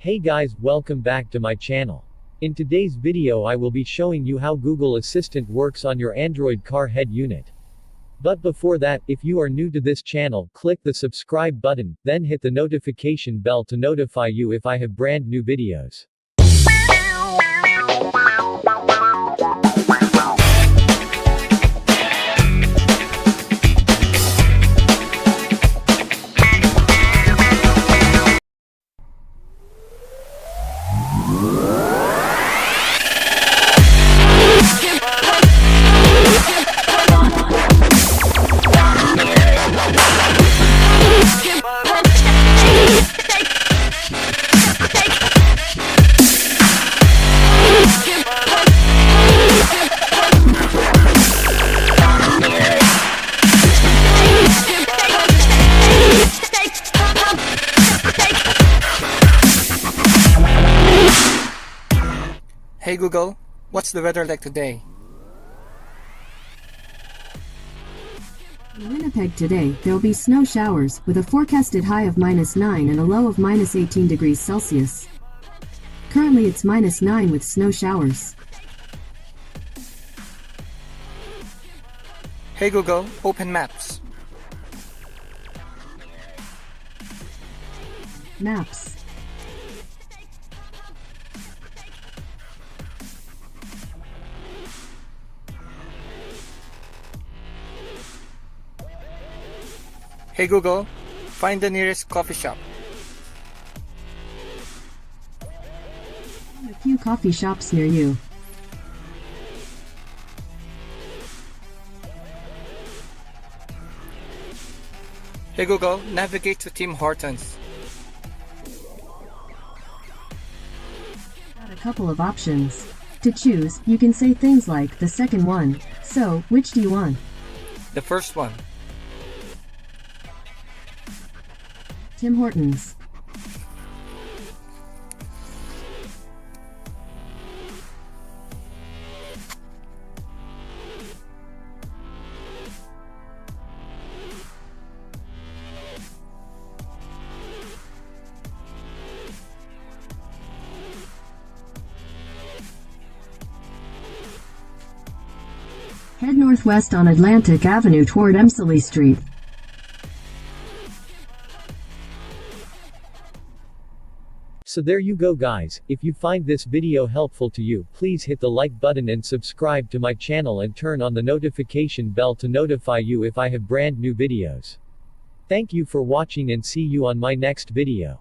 Hey guys, welcome back to my channel. In today's video I will be showing you how Google Assistant works on your Android car head unit. But before that, if you are new to this channel, click the subscribe button, then hit the notification bell to notify you if I have brand new videos. Hey Google, what's the weather like today? In Winnipeg today, there will be snow showers, with a forecasted high of -9 and a low of -18 degrees Celsius. Currently it's -9 with snow showers. Hey Google, open Maps. Maps. Hey Google, find the nearest coffee shop. A few coffee shops near you. Hey Google, navigate to Tim Hortons. Got a couple of options. To choose, you can say things like, the second one. So, which do you want? The first one. Tim Hortons. Head northwest on Atlantic Avenue toward Emsley Street. So there you go guys, if you find this video helpful to you, please hit the like button and subscribe to my channel and turn on the notification bell to notify you if I have brand new videos. Thank you for watching and see you on my next video.